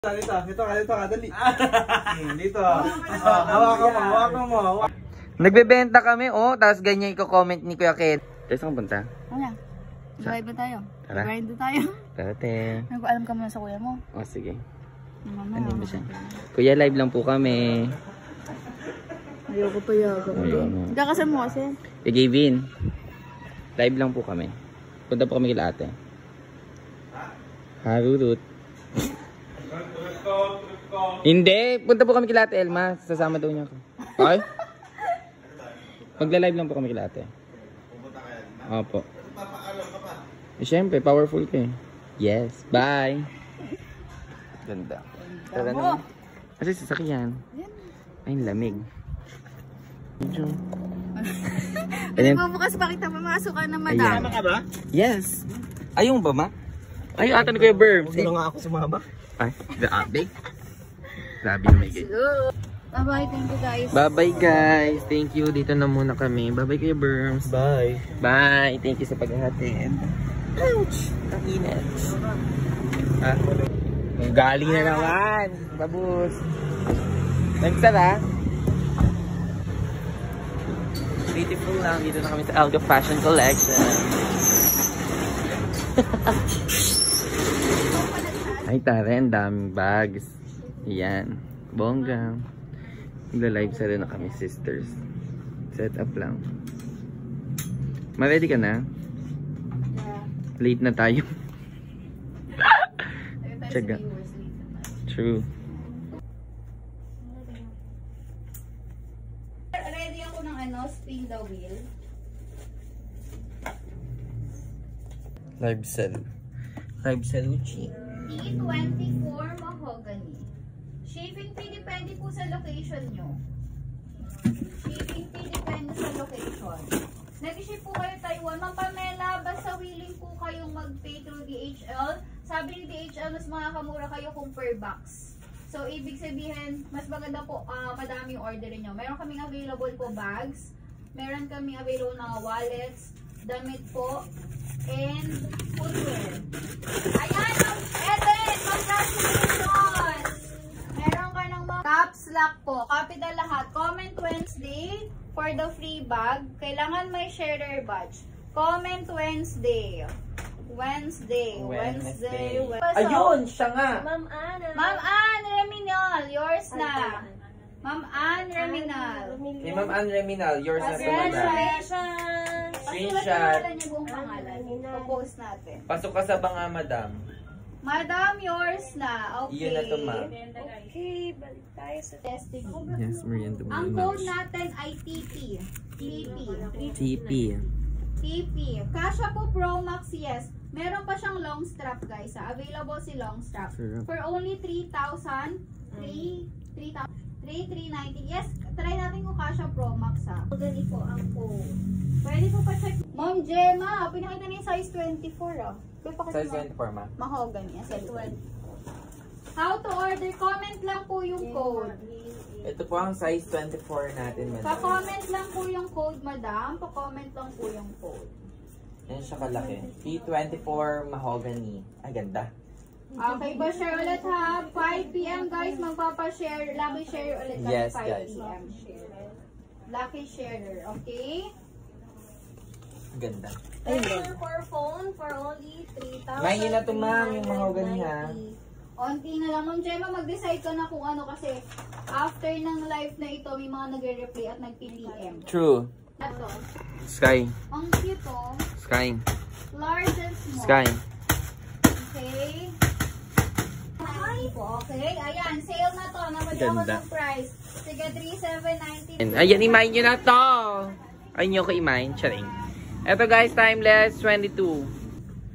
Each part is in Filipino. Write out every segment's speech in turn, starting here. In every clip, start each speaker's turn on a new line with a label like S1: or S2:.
S1: Dito ka, dali. Dito. Hawakan mo.
S2: Nagbebenta kami, oh. Tapos ganyan i-comment ni Kuya Ken. Tayo saan punta?
S3: Wala. Drive na tayo.
S2: Tara.
S3: Grind na tayo.
S2: Tara, te.
S3: Nag-alam ka muna sa kuya mo.
S2: Oh, sige.
S3: Mama.
S2: Ano ba siya? Kuya, live lang po kami.
S3: Ayoko pa yaga.
S2: Ayun.
S3: Kakasal mo kasi.
S2: Gavin. Live lang po kami. Punta po kami kila ate. Harurut. Hindi. Punta po kami kila ate Elma. Sasama daw niya ako. Okay? Magla-live lang po kami kila ate. Opo. Eh, syempre, powerful ka eh. Yes. Bye. Ganda. Tara na. Kasi sasakyan. Ay, lamig. Medyo.
S3: Ay, bukas pakita mamasok ka na madam.
S1: Sumama ka ba?
S2: Yes. Ayun ba, ma? Ayun, ata ni Kuya Burbs.
S1: Huwag na nga ako sumama.
S2: Ay, grabe. Grabe na may guys.
S3: Bye-bye, thank you guys.
S2: Bye-bye guys. Thank you. Dito na muna kami. Bye-bye Kuya Burbs.
S1: Bye.
S2: Bye. Thank you sa paghahatid. Ouch! Ang init. Ah, galing na naman. Babus. Nagsara. Beautiful lang. Dito na kami sa Alga Fashion Collection. Ay, tara. Ang daming bags. Ayan. Bongga. Magla-live sa rin na kami, sisters. Set up lang. Ma-ready ka na? Late na tayo. Tsaga. True.
S3: Ready ako ng spin the wheel.
S2: Live sell. Live saluchi.
S3: T24 mahogany. Shipping fee depende po sa location nyo. Shipping fee depende sa location. Nag-ship po kayo Taiwan. Ma'am Pamela, basta willing po kayong mag-pay through DHL. Sabi ni DHL, mas makakamura kayo kung per box. So, ibig sabihin, mas maganda po, madami yung orderin nyo. Meron kaming available po bags. Meron kaming available na wallets, damit po, and footwear. Ayan, Eden! Congratulations! Meron ka ng mga caps lock po. Capital lahat. Comment Wednesday for the free bag. Kailangan may sharer badge. Comment Wednesday. Wednesday.
S2: Ayun, siya nga.
S3: Ma'am Ann Reminal, yours na. Ma'am Ann Reminal.
S2: Kay Ma'am Ann Reminal, yours na ito, madam.
S3: Congratulations!
S2: Screenshot.
S3: Pasulat niyo buong pangalan. Popost natin.
S2: Pasok ka sa banga, madam.
S3: Madam, yours na. Okay.
S2: Iyon na to, ma'am.
S3: Okay, balik tayo sa testing.
S2: Yes, merienda mo.
S3: Ang code natin ay TP. TP. Kasha po Pro Max, yes. Meron pa siyang long strap, guys. Available si long strap. For only 3,390. Yes, try natin kung Kasha Pro Max, ha. Ganito po ang code. Pwede po pa check. Ma'am Gemma, pinakita niya yung size 24, ah.
S2: Size 24, ma.
S3: Mahogany. Yes, 20. How to order? Comment lang po yung code.
S2: Ito po ang size 24 natin, madam.
S3: Pa-comment lang po yung code, madam. Pa-comment lang po yung code.
S2: Yan siya kalaki. T24 mahogany. Ay, ganda.
S3: Okay, pa-share ulit ha. 5 PM guys, magpapa-share. Lucky share ulit kami.
S2: Yes,
S3: 5
S2: guys.
S3: PM. Lucky sharer, okay?
S2: Ganda.
S3: For phone, for only 3,000.
S2: Mahin na ito, ma'am, yung mahogany, ha.
S3: Onti na lang. Ma'am Gemma, mag-decide ka na kung ano kasi after ng live na ito, may mga nagre-replay at nag-PM.
S2: True.
S3: Ito.
S2: Sky.
S3: Ang cute oh.
S2: Sky.
S3: Large and small.
S2: Sky.
S3: Okay. Okay, ayan, sale na to. Nabali ako
S2: Ganda.
S3: ng price. Sige, 3,790.
S2: Ayan, imahin nyo na to. Ayun nyo ko imahin. Charing. Ito guys, timeless 22.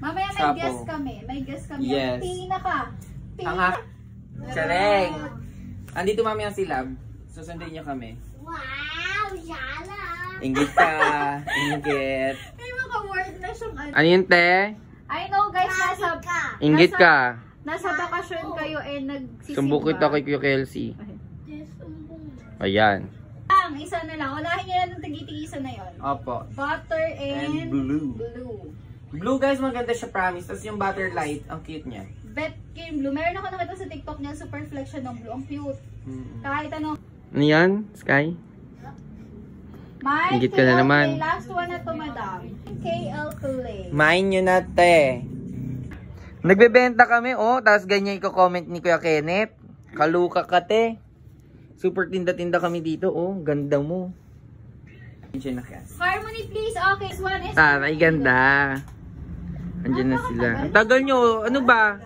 S3: Mamaya may
S2: Sapo.
S3: guest kami. May guest kami.
S2: Yes.
S3: Pina ka.
S2: Ang charing. Andito mamaya si Lab. Susundin nyo kami.
S3: Wow, yala.
S2: Inggit ka. Inggit.
S3: May mga word na siyang ano.
S2: Ano yun, te?
S3: I know guys,
S2: Inggit ka.
S3: nasa bakasyon kayo eh nagsisimba.
S2: Sumbok kita kay Kuya Kelsey. Ayan.
S3: Isa na lang. Unahin niyo na ng tagi-tigisa na yon.
S2: Opo.
S3: Butter and
S2: blue.
S3: blue.
S2: Blue guys, maganda siya, promise. Tapos yung butter light, ang cute niya.
S3: Bet Kim Blue. Meron ako nakita sa TikTok niya, super flexion ng blue. Ang cute. Kahit ano.
S2: Ano yan, Sky?
S3: Mine,
S2: Higit ka na
S3: KL
S2: naman.
S3: Clay. Last one na to, madam. KL Clay.
S2: Mine nyo na, te. Nagbebenta kami, oh. Tapos ganyan i-comment ni Kuya Kenneth. Kaluka ka, te. Super tinda-tinda kami dito, oh. Ganda mo.
S3: Harmony, please. Okay, this one is...
S2: Taray, ganda. Andiyan na sila. Ang tagal nyo, ano ba?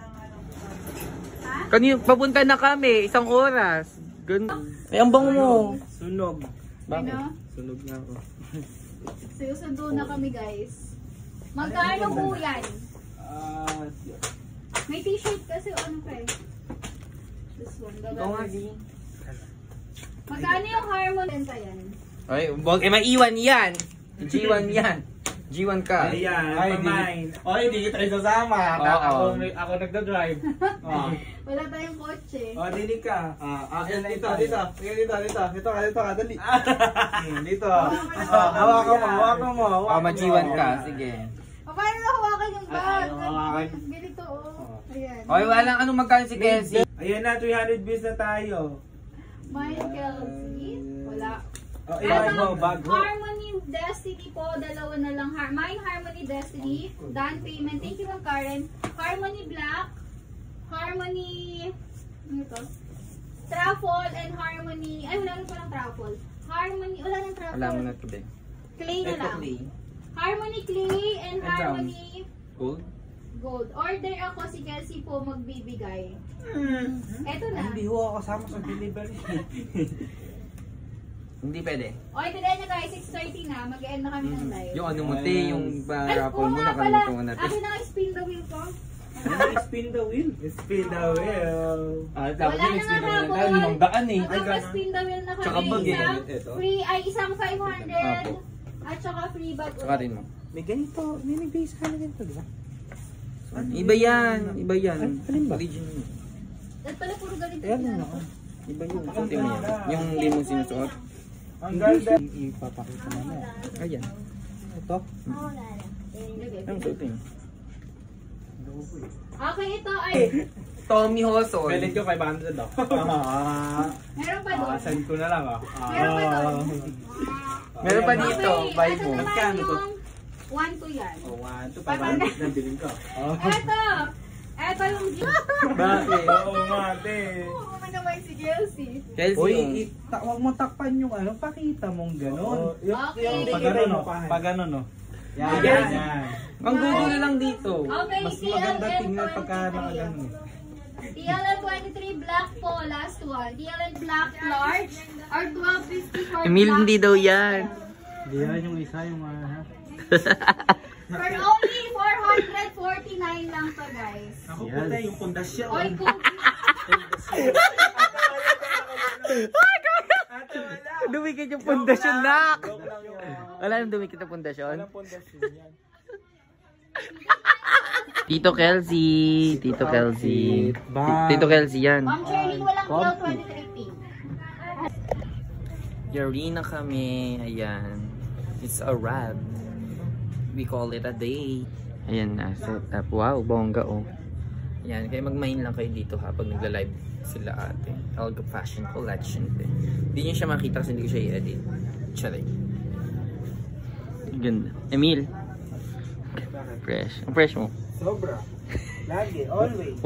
S2: Kanina, papunta na kami. 1 oras. Ganda. Ay, ang bango mo.
S1: Sunog.
S3: Bakit?
S1: Sunog na ako.
S3: Susundo na kami, guys. Magkano po yan? May t-shirt kasi ano pa eh. This one. Magkano yung Harmony? Yan.
S2: Ay, huwag maiwan yan. G1 yan. G1 ka.
S1: Ayan, pamain. O, hindi kita isasama. Ako nagda-drive.
S3: Wala tayong kotse.
S1: O, dinig ka. Dito. Dito ka, dali. Dito. Hawakan mo.
S2: Mag-G1 ka. Sige.
S3: Paano na hawakan yung bag?
S1: hawakan.
S3: Ganito, oh. Ayan.
S2: Okay, walang anong magkano si Kelsey.
S1: Ayan na, 300 views na tayo.
S3: Michael, wala.
S1: Bag ho.
S3: Harmony Destiny po, dalawa na lang. Mine Harmony Destiny, done payment. Thank you, Ma'am Karen. Harmony Black, Harmony, ano ito? Truffle and Harmony, ay wala na palang Truffle. Harmony, wala nang Truffle.
S2: Wala mo na ito, be.
S3: Clay na lang. Harmony Clay and Harmony
S2: Gold?
S3: Gold. Order ako, si Kelsey po magbibigay. Eto na.
S1: Hindi ho ako kasama sa delivery.
S2: Hindi pwede.
S3: Okay, today na guys, 6:30 na. Mag-end na kami ng live.
S2: Yung ano mo, te, yung
S3: Ay,
S2: raffle
S3: oo
S2: mo,
S3: nga pala.
S2: nakalimutan ko natin.
S3: Akin na spin the wheel ko.
S1: Spin the wheel. Spin the wheel.
S3: Wala na nga raffle.
S2: eh.
S3: Magpa-spin the wheel na kami.
S2: Tsaka bag eh.
S3: Isang
S1: Ito.
S3: free, ay isang 500.
S2: Apo.
S3: At saka free bag.
S2: Saka rin mo.
S1: May ganito. May nagbase ka na ganito, di ba?
S2: Iba yan. Iba yan.
S1: Alin ba?
S2: Original.
S3: At pala puro ganito.
S1: Ayan
S3: na.
S1: na ako.
S2: Iba yun. Suotin mo yan. Yung hindi mo sinusuot.
S1: Ang ganda. Ipapakita naman.
S2: Ayan.
S1: Ito.
S2: Ang suotin.
S3: Okay, ito ay.
S2: Tommy Hoson.
S1: Pwede ko 500 daw.
S3: Meron pa doon.
S1: Send ko na lang
S3: Meron pa doon.
S2: Meron pa dito.
S3: Okay,
S2: Buy
S3: ito
S2: mo.
S3: naman
S1: Magkano to?
S3: yung 1 to yan.
S1: 1 to 500 na bilhin ko.
S3: Ito yung
S1: Bakit? Oo nga, te.
S3: Oo naman si Kelsey.
S2: Kelsey.
S1: Uy, huwag mo takpan yung ano, pakita mong gano'n.
S3: Okay.
S1: Pag gano'n, pag gano'n, no? Yan.
S2: Ang gugulo lang dito.
S3: Okay,
S1: Mas maganda tingnan pagka nakagano'n.
S3: TLN 23 black po, last one. TLN black large or 1250 for
S2: Emil,
S3: black.
S2: hindi daw yan.
S1: Hindi yan yung isa, yung ha?
S3: For only 449 lang to, guys.
S1: Ako po tayo, yung pundasyon.
S3: Oy, kung
S2: Dumikit yung pundasyon, nak! Wala nang dumikit ang pundasyon.
S1: Walang pundasyon yan.
S2: Tito Kelsey. Tito Kelsey. Tito Kelsey yan.
S3: Ma'am Charlene, walang kill 23 pink.
S2: Yari na kami. Ayan. It's a wrap. We call it a day. Ayan na. Set up. Wow, bongga oh. Ayan. Kaya mag-mine lang kayo dito ha. Pag nagla-live sila ate. Alga Fashion Collection. Hindi nyo siya makita kasi hindi ko siya i-edit. Charay. Ganda. Emil. Fresh. Ang fresh mo.
S1: Sobra. Lagi, always.